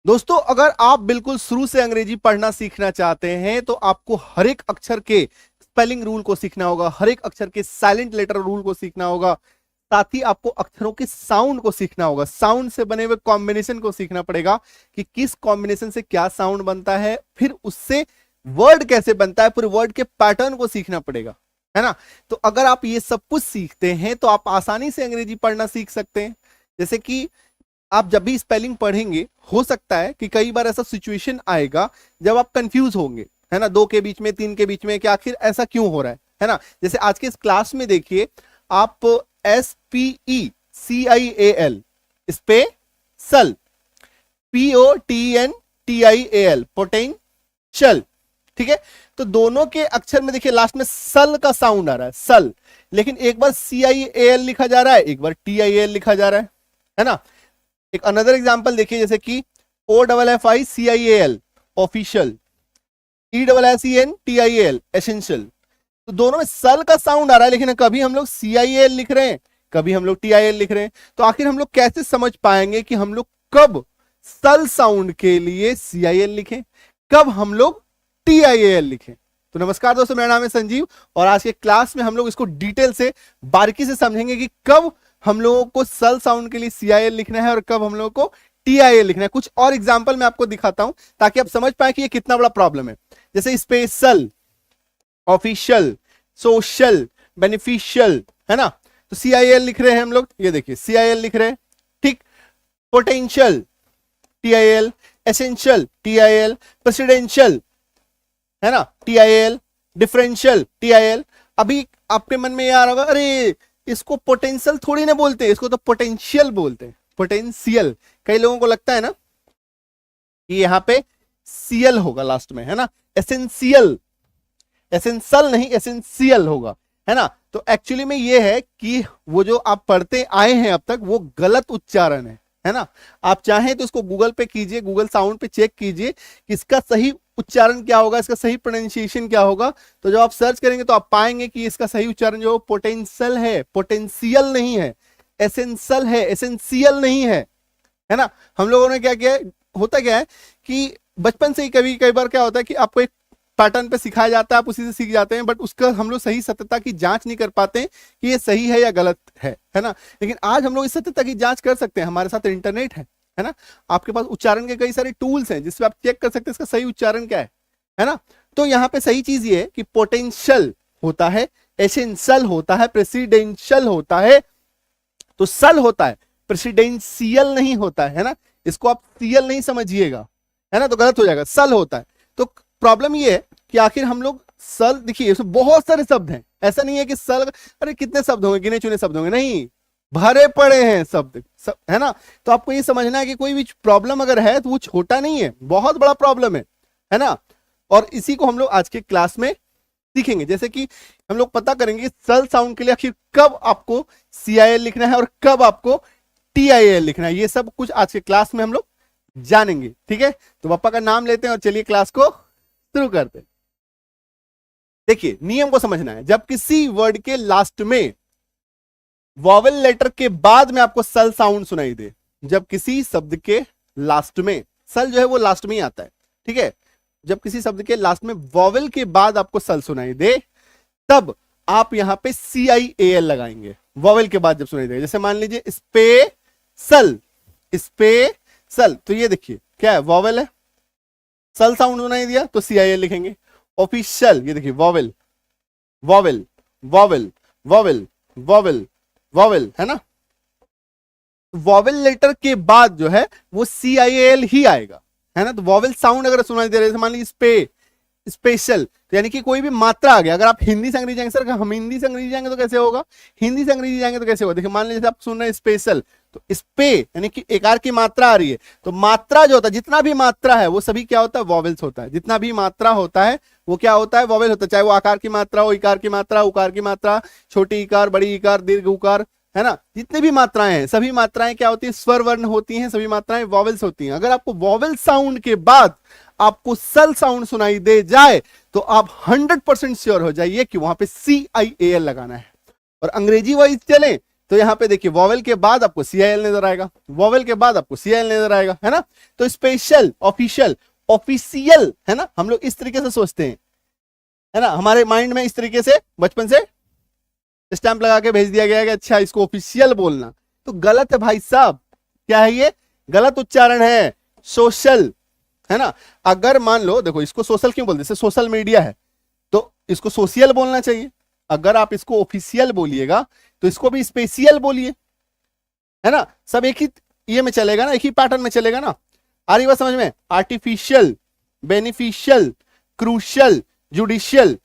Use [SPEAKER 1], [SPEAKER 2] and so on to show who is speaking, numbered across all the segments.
[SPEAKER 1] दोस्तों अगर आप बिल्कुल शुरू से अंग्रेजी पढ़ना सीखना चाहते हैं तो आपको हर एक अक्षर के स्पेलिंग रूल को सीखना होगा, हर एक अक्षर के साइलेंट लेटर रूल को सीखना होगा, साथ ही आपको अक्षरों के साउंड को सीखना होगा, साउंड से बने हुए कॉम्बिनेशन को सीखना पड़ेगा कि किस कॉम्बिनेशन से क्या साउंड बनता है, फिर उससे वर्ड कैसे बनता है, पूरे वर्ड के पैटर्न को सीखना पड़ेगा, है ना। तो अगर आप ये सब कुछ सीखते हैं तो आप आसानी से अंग्रेजी पढ़ना सीख सकते हैं। जैसे कि आप जब भी स्पेलिंग पढ़ेंगे हो सकता है कि कई बार ऐसा सिचुएशन आएगा जब आप कंफ्यूज होंगे, है ना, दो के बीच में, तीन के बीच में, कि आखिर ऐसा क्यों हो रहा है ना। जैसे आज के इस क्लास में देखिए आप SPECIAL स्पेशल, POTENTIAL पोटेंशियल, ठीक है। तो दोनों के अक्षर में देखिए लास्ट में सल का साउंड आ रहा है, सल, लेकिन एक बार CIAL लिखा जा रहा है, एक बार TIAL लिखा जा रहा है ना। एक अनदर एग्जांपल देखिए जैसे कि OFFICIAL ऑफिशियल, ESSENTIAL एसेंशियल। तो दोनों में सल का साउंड आ रहा है, लेकिन कभी हम लोग CIAL लिख रहे हैं, कभी हम लोग TIAL लिख रहे हैं। तो आखिर हम लोग कैसे समझ पाएंगे कि हम लोग कब सल साउंड के लिए CIL लिखें, कब हम लोग TIAL लिखें। तो नमस्कार दोस्तों, मेरा नाम है संजीव और आज के क्लास में हम लोग इसको डिटेल से बारीकी से समझेंगे कि कब हम लोगों को सल साउंड के लिए CIL लिखना है और कब हम लोगों को TIL लिखना है। कुछ और एग्जांपल मैं आपको दिखाता हूं ताकि आप समझ पाए कि ये कितना बड़ा प्रॉब्लम है। जैसे स्पेशल, ऑफिशियल, सोशल, बेनिफिशियल, है ना। तो CIL लिख रहे हैं हम लोग, ये देखिए CIL लिख रहे हैं, ठीक। Potential TIL, essential TIL, presidential, है ना, TIL, डिफरेंशियल TIL। अभी आपके मन में ये आ रहा होगा, अरे इसको पोटेंशियल थोड़ी ना बोलते हैं, इसको तो पोटेंशियल बोलते हैं, पोटेंशियल। कई लोगों को लगता है ना कि यहां पे CL होगा लास्ट में, है ना। एसेंशियल, एसेंशियल नहीं एसेंशियल होगा, है ना। तो एक्चुअली में ये है कि वो जो आप पढ़ते आए हैं अब तक वो गलत उच्चारण है ना। आप चाहें तो इसको गूगल पे कीजिए, गूगल साउंड पे चेक कीजिए कि इसका सही उच्चारण क्या होगा, इसका सही प्रोनाउंसिएशन क्या होगा। तो जब आप सर्च करेंगे तो आप पाएंगे कि इसका सही उच्चारण जो पोटेंशियल है, पोटेंशियल नहीं है, एसेंशियल है, एसेंशियल नहीं है ना। हम लोगों ने क्या किया, होता क्या है कि बचपन से ही कई बार क्या होता है कि आपको एक पैटर्न पे सिखाया जाता है, आप उसी से सीख जाते हैं, बट उसका हम लोग सही सत्यता की जांच नहीं कर पाते हैं कि ये सही है या गलत है ना। लेकिन आज हम लोग इस सत्यता की जांच कर सकते हैं, हमारे साथ इंटरनेट है ना। आपके पास उच्चारण के कई सारे टूल्स हैं जिससे आप चेक कर सकते हैं इसका सही उच्चारण क्या है ना। तो यहाँ पे सही चीज ये है कि पोटेंशियल होता है, एसेंशियल होता है, प्रेसिडेंशियल होता है, तो सल होता है, प्रेसिडेंशियल नहीं होता है ना। इसको आप CL नहीं समझिएगा, है ना, तो गलत हो जाएगा, सल होता है। तो प्रॉब्लम ये है कि आखिर हम लोग सल, देखिए इसमें बहुत सारे शब्द हैं, ऐसा नहीं है कि सल, अरे कितने शब्द होंगे, गिने चुने शब्द होंगे, नहीं, भरे पड़े हैं शब्द है ना। तो आपको ये समझना है कि कोई भी प्रॉब्लम अगर है तो वो छोटा नहीं है, बहुत बड़ा प्रॉब्लम है ना। और इसी को हम लोग आज के क्लास में सीखेंगे। जैसे कि हम लोग पता करेंगे सल साउंड के लिए आखिर कब आपको CIL लिखना है और कब आपको TIL लिखना है, ये सब कुछ आज के क्लास में हम लोग जानेंगे, ठीक है। तो पापा का नाम लेते हैं और चलिए क्लास को शुरू करते हैं। देखिए नियम को समझना है, जब किसी वर्ड के लास्ट में वॉवेल लेटर के बाद में आपको सल साउंड सुनाई दे, जब किसी शब्द के लास्ट में, सल जो है वो लास्ट में ही आता है, ठीक है, जब किसी शब्द के लास्ट में वॉवेल के बाद आपको सल सुनाई दे तब आप यहां पे CIAL लगाएंगे, वॉवेल के बाद जब सुनाई दे। जैसे मान लीजिए स्पेशल, स्पेशल, तो ये देखिए क्या है, वॉवेल है, सल साउंड सुनाई दिया तो CIL लिखेंगे। ऑफिशियल, ये देखिए vowel, vowel, vowel, vowel, vowel, vowel, है ना। वॉवेल लेटर के बाद जो है वो CIL ही आएगा, है ना। तो वॉवेल साउंड अगर सुनाई दे रहे हैं, मान लीजिए स्पेशल, तो यानी कि कोई भी मात्रा आ गया। अगर आप हिंदी से अंग्रेजी जाएंगे, सर हम हिंदी से अंग्रेजी जाएंगे तो कैसे होगा, हिंदी से अंग्रेजी जाएंगे तो कैसे होगा। देखिए मान लीजिए आप सुन रहे हैं स्पेशल, तो स्पे यानी कि एकार की मात्रा आ रही है, तो मात्रा जो होता है, जितना भी मात्रा है वो सभी क्या होता है, वॉवेल्स होता है। जितना भी मात्रा होता है वो क्या होता है, वॉवेल होता है, चाहे वो आकार की मात्रा हो, इकार की मात्रा, उकार की मात्रा, छोटी इकार, बड़ी इकार, दीर्घ उकार, है ना। जितनी भी मात्राएं हैं सभी मात्राएं क्या होती है, स्वर वर्ण होती हैं, सभी मात्राएं वॉवेल्स होती हैं। अगर आपको वॉवेल साउंड के बाद आपको सल साउंड सुनाई दे जाए तो आप 100% श्योर हो जाइए कि वहां पे CIAL लगाना है। और अंग्रेजी वाइज चले तो यहाँ पे देखिए वॉवेल के बाद आपको CIL नजर आएगा, वॉवेल के बाद आपको CIL नजर आएगा, है ना। तो स्पेशल, ऑफिशियल, ऑफिशियल, है ना, हम लोग इस तरीके से सोचते हैं, है ना, हमारे माइंड में इस तरीके से बचपन से स्टैंप लगा के भेज दिया गया है कि अच्छा इसको ऑफिशियल बोलना, तो गलत है भाई साहब। क्या है ये? गलत उच्चारण है, सोशल, है ना। अगर मान लो, देखो इसको सोशल क्यों बोलते हैं, जैसे सोशल मीडिया है तो इसको सोशल बोलना चाहिए। अगर आप इसको ऑफिशियल बोलिएगा तो इसको भी स्पेशियल बोलिए, है ना। सब एक ही ये में चलेगा ना, एक ही पैटर्न में चलेगा ना। आ रही बात समझ में? Artificial, beneficial, crucial, judicial.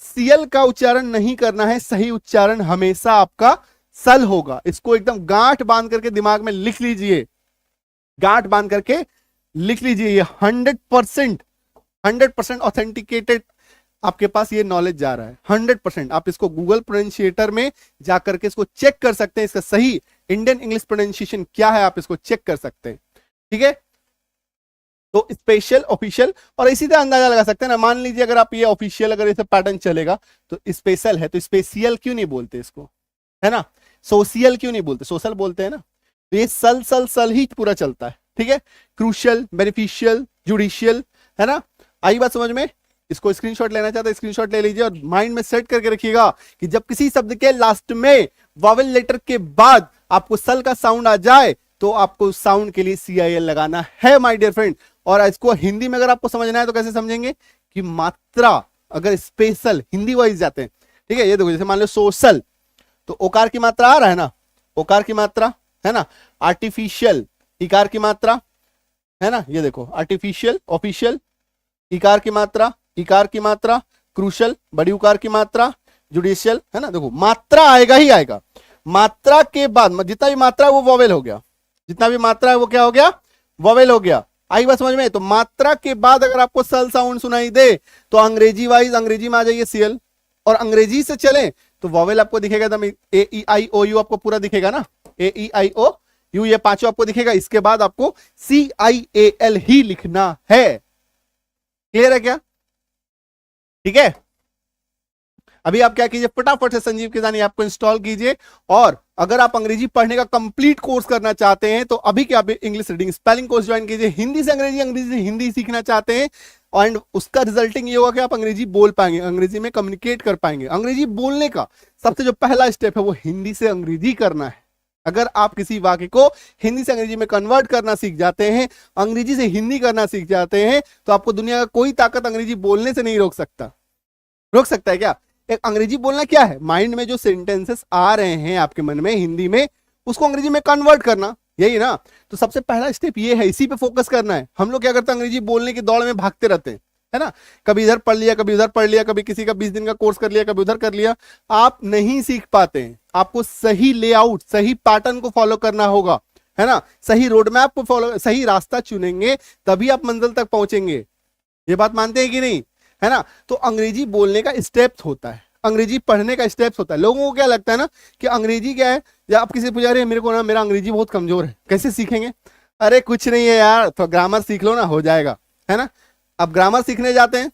[SPEAKER 1] CL का उच्चारण नहीं करना है, सही उच्चारण हमेशा आपका सल होगा। इसको एकदम गांठ बांध करके दिमाग में लिख लीजिए, गांठ बांध करके लिख लीजिए। ये 100% ऑथेंटिकेटेड आपके पास ये नॉलेज जा रहा है, 100%। आप इसको गूगल प्रोनाउंसिएटर में जाकर के इसको चेक कर सकते हैं, इसका सही इंडियन इंग्लिश प्रोनाउंसिएशन क्या है, आप इसको चेक कर सकते हैं, ठीक है। तो स्पेशल, ऑफिशियल, और इसी तरह अंदाजा लगा सकते हैं ना। मान लीजिए अगर आप ये ऑफिशियल, अगर ऐसे पैटर्न चलेगा तो स्पेशल है, तो स्पेशियल क्यों नहीं बोलते इसको, है ना। सोशियल क्यों नहीं बोलते, सोशल बोलते हैं ना। तो ये सल सल सल ही पूरा चलता है, ठीक है। क्रूशियल, बेनिफिशियल, जुडिशियल, है ना। आई बात समझ में? इसको स्क्रीनशॉट लेना चाहते हैं स्क्रीनशॉट ले लीजिए और माइंड में सेट करके रखिएगा कि जब किसी शब्द के लास्ट में वॉवेल लेटर के बाद आपको सल का साउंड आ जाए तो आपको साउंड के लिए CIL लगाना है माय डियर फ्रेंड। और इसको हिंदी में अगर आपको समझना है तो कैसे समझेंगे कि मात्रा, अगर स्पेशल हिंदी वाइज जाते हैं, ठीक है। ये देखो, जैसे मान लो सोशल, तो ओकार की मात्रा आ रहा है ना, ओकार की मात्रा, है ना। आर्टिफिशियल, इकार की मात्रा, है ना। ये देखो आर्टिफिशियल, ऑफिशियल, इकार की मात्रा, इकार की मात्रा, क्रूशल, बड़ी उकार की मात्रा, जुडिशियल, है ना। देखो मात्रा आएगा ही आएगा, मात्रा के बाद जितना भी मात्रा है वो वॉवेल हो गया, जितना भी मात्रा है वो क्या हो गया, वॉवेल हो गया। आई बात समझ में? तो मात्रा के बाद अगर आपको सल साउंड सुनाई दे तो अंग्रेजी वाइज अंग्रेजी में आ जाइए CL, और अंग्रेजी से चले तो वॉवेल आपको दिखेगा एकदम AEIOU आपको पूरा दिखेगा ना, AEIOU ये पांचों आपको दिखेगा। इसके बाद आपको CIAL ही लिखना है। क्लियर है क्या? ठीक है। अभी आप क्या कीजिए, फटाफट से संजीव किसानी ऐप को इंस्टॉल कीजिए, और अगर आप अंग्रेजी पढ़ने का कंप्लीट कोर्स करना चाहते हैं तो अभी क्या आप English reading spelling course join कीजिए। हिंदी से अंग्रेजी, अंग्रेजी से हिंदी सीखना चाहते हैं एंड उसका रिजल्टिंग ये होगा कि आप अंग्रेजी बोल पाएंगे, अंग्रेजी में कम्युनिकेट कर पाएंगे। अंग्रेजी बोलने का सबसे जो पहला स्टेप है वो हिंदी से अंग्रेजी करना है। अगर आप किसी वाक्य को हिंदी से अंग्रेजी में कन्वर्ट करना सीख जाते हैं, अंग्रेजी से हिंदी करना सीख जाते हैं, तो आपको दुनिया का कोई ताकत अंग्रेजी बोलने से नहीं रोक सकता। रोक सकता है क्या? एक अंग्रेजी बोलना क्या है, माइंड में जो सेंटेंसेस आ रहे हैं आपके मन में हिंदी में, उसको अंग्रेजी में कन्वर्ट करना, यही ना। तो सबसे पहला स्टेप ये है, इसी पे फोकस करना है। हम लोग क्या करते हैं, अंग्रेजी बोलने की दौड़ में भागते रहते हैं, है ना। कभी इधर पढ़ लिया, कभी उधर पढ़ लिया, कभी किसी का 20 दिन का कोर्स कर लिया, कभी उधर कर लिया। आप नहीं सीख पाते हैं। आपको सही लेआउट, सही पैटर्न को फॉलो करना होगा, है ना। सही रोड मैप को फॉलो, सही रास्ता चुनेंगे तभी आप मंजिल तक पहुंचेंगे। ये बात मानते हैं कि नहीं, है ना। तो अंग्रेजी बोलने का स्टेप्स होता है, अंग्रेजी पढ़ने का स्टेप्स होता है। लोगों को क्या लगता है ना कि अंग्रेजी क्या है, या आप किसी पूछा रहे हैं मेरे को ना, मेरा अंग्रेजी बहुत कमजोर है, कैसे सीखेंगे? अरे कुछ नहीं है यार, तो ग्रामर सीख लो ना, हो जाएगा, है ना। अब ग्रामर सीखने जाते हैं,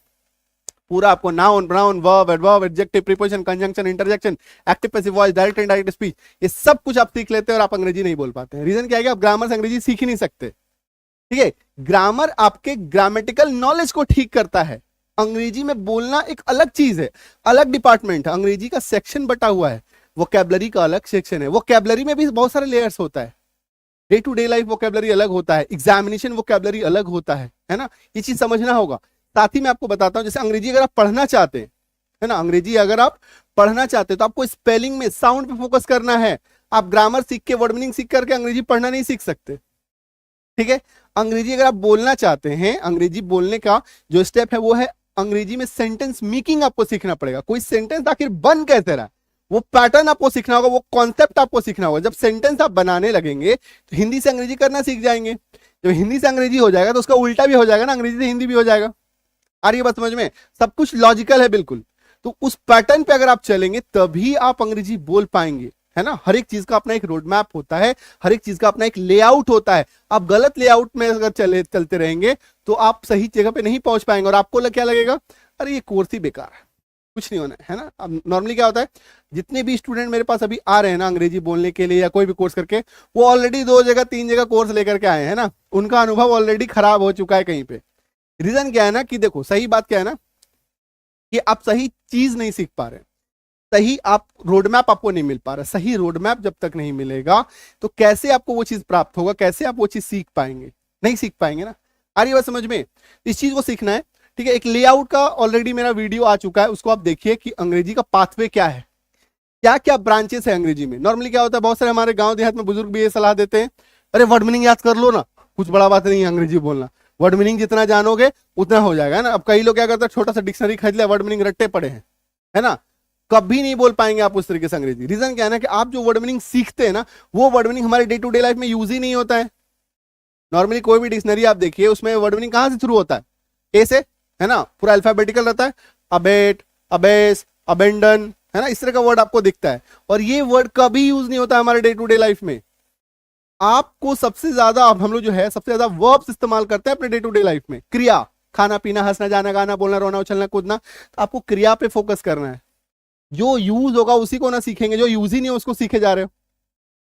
[SPEAKER 1] पूरा आपको noun, pronoun, verb, adverb, adjective, preposition, conjunction, interjection, active, passive voice, direct and indirect speech, ये सब कुछ आप सीख लेते हैं और आप अंग्रेजी नहीं बोल पाते हैं। रीजन क्या है कि आप ग्रामर से अंग्रेजी सीख ही नहीं सकते, ठीक है। ग्रामर आपके ग्रामेटिकल नॉलेज को ठीक करता है। अंग्रेजी में बोलना एक अलग चीज है, अलग डिपार्टमेंट है। अंग्रेजी का सेक्शन बटा हुआ है, वोकैबुलरी का अलग सेक्शन है। वोकैबुलरी में भी बहुत सारे लेयर्स होता है। Day to day life vocabulary अलग होता है, एग्जामिनेशन वोकैबुलरी अलग होता है ना। ये चीज समझना होगा। साथ ही मैं आपको बताता हूं, जैसे अंग्रेजी अगर आप पढ़ना चाहते हैं, है ना, अंग्रेजी अगर आप पढ़ना चाहते हैं तो आपको स्पेलिंग में, साउंड पे फोकस करना है। आप ग्रामर सीख के, वर्ड मीनिंग सीख करके अंग्रेजी पढ़ना नहीं सीख सकते, ठीक है। अंग्रेजी अगर आप बोलना चाहते हैं, अंग्रेजी बोलने का जो स्टेप है वो है अंग्रेजी में सेंटेंस मेकिंग आपको सीखना पड़ेगा। कोई सेंटेंस आखिर बन कैसे रहा, वो पैटर्न आपको सीखना होगा, वो कॉन्सेप्ट आपको सीखना होगा। जब सेंटेंस आप बनाने लगेंगे तो हिंदी से अंग्रेजी करना सीख जाएंगे। जब हिंदी से अंग्रेजी हो जाएगा तो उसका उल्टा भी हो जाएगा ना, अंग्रेजी से हिंदी भी हो जाएगा। आ रही है बात समझ में? सब कुछ लॉजिकल है बिल्कुल। तो उस पैटर्न पे अगर आप चलेंगे तभी आप अंग्रेजी बोल पाएंगे, है ना। हर एक चीज का अपना एक रोड मैप होता है, हर एक चीज का अपना एक लेआउट होता है। आप गलत लेआउट में अगर चलते रहेंगे तो आप सही जगह पे नहीं पहुंच पाएंगे और आपको क्या लगेगा, अरे ये कोर्स ही बेकार है, कुछ नहीं होना है ना। अब नॉर्मली क्या होता है, जितने भी स्टूडेंट मेरे पास अभी आ रहे हैं ना अंग्रेजी बोलने के लिए या कोई भी कोर्स करके, वो ऑलरेडी 2 जगह 3 जगह कोर्स लेकर के आए हैं ना, उनका अनुभव ऑलरेडी खराब हो चुका है कहीं पे। रीजन क्या है ना कि देखो सही बात क्या है ना कि आप सही चीज नहीं सीख पा रहे, सही आप रोड मैप आपको नहीं मिल पा रहा। सही रोड मैप जब तक नहीं मिलेगा तो कैसे आपको वो चीज प्राप्त होगा, कैसे आप वो चीज सीख पाएंगे, नहीं सीख पाएंगे ना। आ रही बात समझ में? इस चीज को सीखना है, ठीक है। एक लेआउट का ऑलरेडी मेरा वीडियो आ चुका है, उसको आप देखिए कि अंग्रेजी का पाथवे क्या है, क्या क्या ब्रांचेस है अंग्रेजी में। नॉर्मली क्या होता है, बहुत सारे हमारे गांव देहात में बुजुर्ग भी ये सलाह देते हैं, अरे वर्ड मीनिंग याद कर लो ना, कुछ बड़ा बात नहीं है अंग्रेजी बोलना, वर्ड मीनिंग जितना जानोगे उतना हो जाएगा ना। अब कई लोग क्या करते हैं, छोटा सा डिक्शनरी खरीद लिया, वर्ड मीनिंग रट्टे पड़े हैं, है ना। कभी नहीं बोल पाएंगे आप उस तरीके से अंग्रेजी। रीजन क्या है ना कि आप जो वर्ड मीनिंग सीखते हैं ना, वो वर्ड मीनिंग हमारे डे टू डे लाइफ में यूज ही नहीं होता है। नॉर्मली कोई भी डिक्शनरी आप देखिए, उसमें वर्ड मीनिंग कहां से शुरू होता है, ए से, है ना, पूरा अल्फाबेटिकल रहता है, अबेट, अबेस, अबेंडन, है ना, इस तरह का वर्ड आपको दिखता है। और ये वर्ड कभी यूज नहीं होता हमारे डे टू डे लाइफ में। आपको सबसे ज्यादा, हम लोग जो है सबसे ज्यादा वर्ब्स इस्तेमाल करते हैं अपने डे टू डे लाइफ में। क्रिया, खाना पीना, हंसना जाना गाना बोलना रोना उछलना कूदना, तो आपको क्रिया पे फोकस करना है। जो यूज होगा उसी को ना सीखेंगे, जो यूज ही नहीं है उसको सीखे जा रहे हो।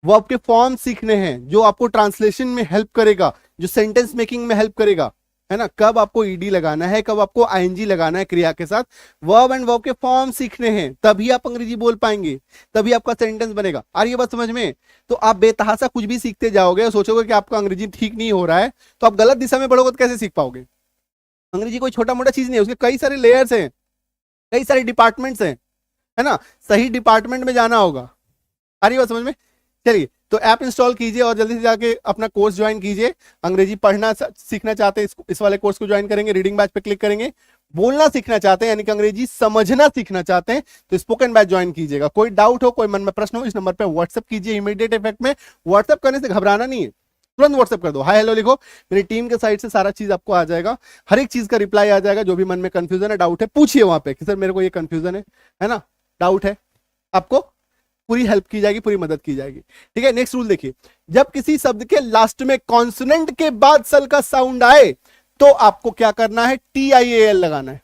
[SPEAKER 1] वर्ब के फॉर्म सीखने हैं, जो आपको ट्रांसलेशन में हेल्प करेगा, जो सेंटेंस मेकिंग में हेल्प करेगा, है ना। कब आपको ईडी लगाना है, कब आपको आईएनजी लगाना है क्रिया के साथ, वर्ब एंड वर्ब के फॉर्म सीखने हैं, तभी आप अंग्रेजी बोल पाएंगे, तभी आपका सेंटेंस बनेगा। आ रही है बात समझ में? तो आप बेतहासा कुछ भी सीखते जाओगे और सोचोगे कि आपका अंग्रेजी ठीक नहीं हो रहा है, तो आप गलत दिशा में बढ़ोगे तो कैसे सीख पाओगे? अंग्रेजी कोई छोटा मोटा चीज नहीं है, उसके कई सारे लेयर्स हैं, कई सारे डिपार्टमेंट्स हैं, है ना। सही डिपार्टमेंट में जाना होगा। आ रही बात समझ में? चलिए, तो ऐप इंस्टॉल कीजिए और जल्दी से जाके अपना कोर्स ज्वाइन कीजिए। अंग्रेजी पढ़ना सीखना चाहते हैं, इस वाले कोर्स को ज्वाइन करेंगे, रीडिंग बैच पे क्लिक करेंगे। बोलना सीखना चाहते हैं यानी कि अंग्रेजी समझना सीखना चाहते हैं तो स्पोकन बैच ज्वाइन कीजिएगा। कोई डाउट हो, कोई मन में प्रश्न हो, इस नंबर पे व्हाट्सएप कीजिए इमीडिएट इफेक्ट में। व्हाट्सएप करने से घबराना नहीं है, तुरंत व्हाट्सएप कर दो, हाय हेलो लिखो, मेरी टीम के साइड से सारा चीज आपको आ जाएगा, हर एक चीज का रिप्लाई आ जाएगा। जो भी मन में कंफ्यूजन है, डाउट है, पूछिए वहां पे कि सर मेरे को ये कंफ्यूजन है ना, डाउट है, आपको पूरी हेल्प की जाएगी, पूरी मदद की जाएगी। ठीक है, नेक्स्ट रूल देखिए, जब किसी शब्द के लास्ट में कॉन्सोनेंट के बाद सल का साउंड आए तो आपको क्या करना है, TIAL लगाना है।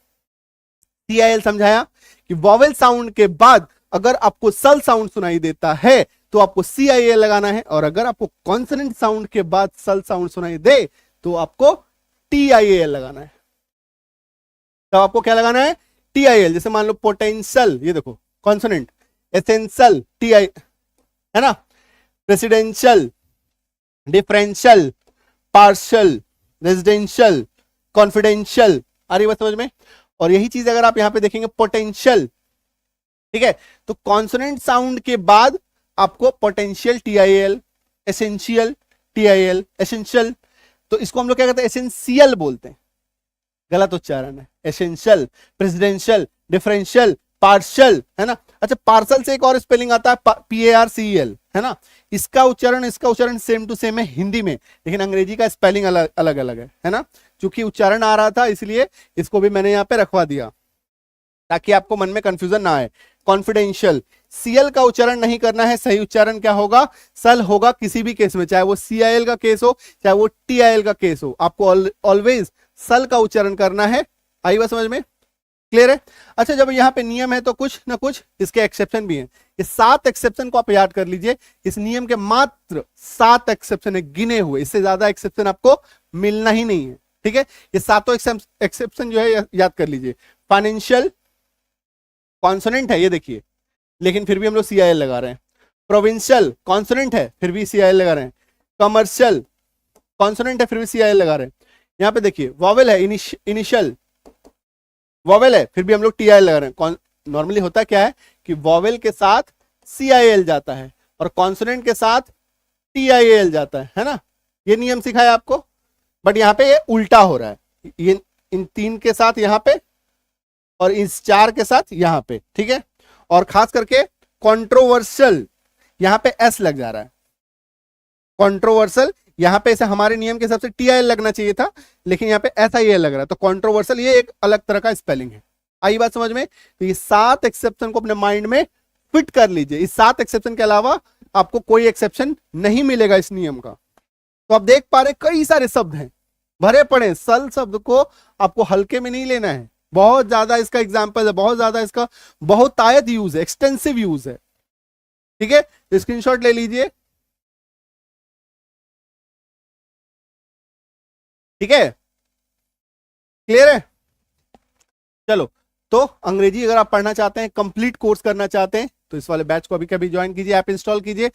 [SPEAKER 1] TIAL समझाया कि वॉवेल साउंड के बाद अगर आपको सल साउंड सुनाई देता है तो आपको CIAL लगाना है, और अगर आपको कॉन्सोनेंट साउंड के बाद सल साउंड सुनाई दे तो आपको TIAL लगाना है। तो आपको क्या लगाना है, TIAL। जैसे मान लो पोटेंशियल, ये देखो कॉन्सोनेंट, एसेंशियल TI, है ना, presidential, differential, partial, residential, confidential. आ रही बात समझ में? और यही चीज अगर आप यहां पे देखेंगे पोटेंशियल, ठीक है, तो कॉन्सोनेंट साउंड के बाद आपको potential TIAL, essential TIAL, essential, तो इसको हम लोग क्या कहते हैं, एसेंशियल बोलते हैं, गलत उच्चारण है। एसेंशियल, प्रेसिडेंशियल, डिफरेंशियल, पार्शियल, है ना। अच्छा, पार्सल से एक और स्पेलिंग आता है PARCEL, है ना। इसका उच्चारण सेम टू सेम है हिंदी में, लेकिन अंग्रेजी का स्पेलिंग अलग अलग है ना। चूंकि उच्चारण आ रहा था इसलिए इसको भी मैंने यहाँ पे रखवा दिया ताकि आपको मन में कंफ्यूजन ना आए। कॉन्फिडेंशियल, CL का उच्चारण नहीं करना है, सही उच्चारण क्या होगा, सल होगा किसी भी केस में, चाहे वो CIL का केस हो चाहे वो TIL का केस हो, आपको ऑलवेज सल का उच्चारण करना है। आई बात समझ में? क्लियर है? अच्छा, जब यहाँ पे नियम है तो कुछ ना कुछ इसके एक्सेप्शन भी हैं। ये 7 एक्सेप्शन को आप याद कर लीजिए। इस नियम के मात्र 7 एक्सेप्शन है, गिने हुए, इससे ज्यादा एक्सेप्शन आपको मिलना ही नहीं है। ठीक है, ये 7 एक्सेप्शन जो है याद कर लीजिए। फाइनेंशियल कॉन्सोनेंट है, ये देखिए, लेकिन फिर भी हम लोग CIL लगा रहे हैं। प्रोविंशियल कॉन्सोनेंट है, फिर भी CIL लगा रहे हैं। कमर्शियल कॉन्सोनेंट है, फिर भी CIL लगा रहे हैं। यहाँ पे देखिए वॉवेल है, इनिशियल वॉवेल है, फिर भी हम लोग TIL लगा रहे हैं। नॉर्मली होता क्या है कि वॉवेल के साथ CIL जाता है और कॉन्सोनेंट के साथ TIAL जाता है ना। ये नियम सिखाया आपको, बट यहाँ पे ये उल्टा हो रहा है, ये इन 3 के साथ यहाँ पे और इस 4 के साथ यहाँ पे, ठीक है। और खास करके कंट्रोवर्शियल, यहाँ पे S लग जा रहा है, कंट्रोवर्शियल यहाँ पे ऐसे हमारे नियम के हिसाब से TIL लगना चाहिए था, लेकिन यहाँ पे SIL लग रहा है, तो कंट्रोवर्शियल ये एक अलग तरह का स्पेलिंग है। आई बात समझ में? तो ये 7 एक्सेप्शन को अपने माइंड में फिट कर लीजिए। इस 7 एक्सेप्शन के अलावा आपको कोई एक्सेप्शन नहीं मिलेगा इस नियम का। तो आप देख पा रहे कई सारे शब्द हैं भरे पड़े, सल शब्द को आपको हल्के में नहीं लेना है, बहुत ज्यादा इसका एग्जाम्पल है, बहुत ज्यादा इसका बहुत आयत यूज है, एक्सटेंसिव यूज है। ठीक है, तो स्क्रीनशॉट ले लीजिए। ठीक है, क्लियर है। चलो, तो अंग्रेजी अगर आप पढ़ना चाहते हैं, कंप्लीट कोर्स करना चाहते हैं, तो इस वाले बैच को अभी कभी ज्वाइन कीजिए, ऐप इंस्टॉल कीजिए।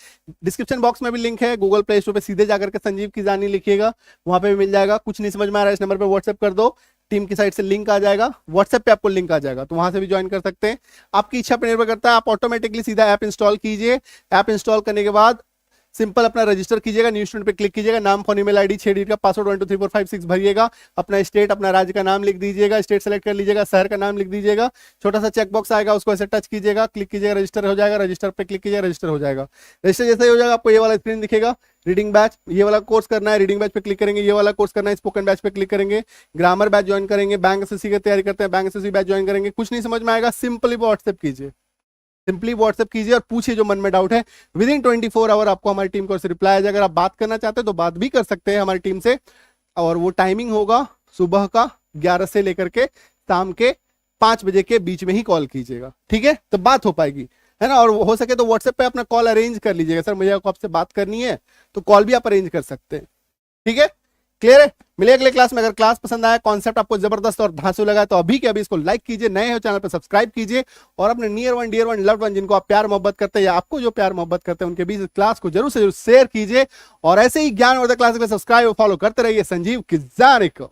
[SPEAKER 1] डिस्क्रिप्शन बॉक्स में भी लिंक है, गूगल प्ले स्टोर पे सीधे जाकर के संजीव किजानी लिखिएगा, वहां पे भी मिल जाएगा। कुछ नहीं समझ में आ रहा है, इस नंबर पे व्हाट्सएप कर दो, टीम की साइड से लिंक आ जाएगा, व्हाट्सएप पे आपको लिंक आ जाएगा, तो वहां से भी ज्वाइन कर सकते हैं। आपकी इच्छा पर निर्भर करता है, आप ऑटोमेटिकली सीधा ऐप इंस्टॉल कीजिए। ऐप इंस्टॉल करने के बाद सिंपल अपना रजिस्टर कीजिएगा, न्यू स्टूडेंट पे क्लिक कीजिएगा, नाम फोन ईमेल आईडी 6 डिजिट का पासवर्ड 1 2 3 4 5 6 भरिएगा, अपना स्टेट अपना राज्य का नाम लिख दीजिएगा, स्टेट सेलेक्ट कर लीजिएगा, शहर का नाम लिख दीजिएगा, छोटा सा चेक बॉक्स आएगा, उसको ऐसे टच कीजिएगा, क्लिक कीजिएगा, रजिस्टर हो जाएगा, रजिस्टर पे क्लिक कीजिएगा, रजिस्टर हो जाएगा। रजिस्टर जैसे ही हो जाएगा आपको ये वाला स्क्रीन दिखेगा, रीडिंग बैच, ये वाला कोर्स करना है, रीडिंग बैच पे क्लिक करेंगे, ये वाला कोर्स करना है, स्पोकन बैच पे क्लिक करेंगे, ग्रामर बैच ज्वाइन करेंगे, बैंक एसएससी की तैयारी करते हैं, बैंक एसएससी बैच ज्वाइन करेंगे। कुछ नहीं समझ में आएगा, सिंपली व्हाट्सएप कीजिए, सिंपली व्हाट्सएप कीजिए और पूछिए जो मन में डाउट है। विद इन 24 आवर आपको हमारी टीम को रिप्लाई आ जाएगा। अगर आप बात करना चाहते हैं तो बात भी कर सकते हैं हमारी टीम से, और वो टाइमिंग होगा सुबह का 11 से लेकर के शाम के 5 बजे के बीच में ही कॉल कीजिएगा। ठीक है, तो बात हो पाएगी, है ना। और हो सके तो व्हाट्सएप पे अपना कॉल अरेंज कर लीजिएगा, सर मुझे आपसे बात करनी है, तो कॉल भी आप अरेंज कर सकते हैं। ठीक है, क्लियर है। मिले अगले क्लास में। अगर क्लास पसंद आया, कॉन्सेप्ट आपको जबरदस्त और धांसू लगा, तो अभी के अभी इसको लाइक कीजिए, नए हो चैनल पर सब्सक्राइब कीजिए, और अपने near one dear one loved one जिनको आप प्यार मोहब्बत करते हैं या आपको जो प्यार मोहब्बत करते हैं उनके बीच क्लास को जरूर से जरूर शेयर कीजिए। और ऐसे ही ज्ञान और क्लास के सब्सक्राइब और फॉलो करते रहिए संजीव किजानी को।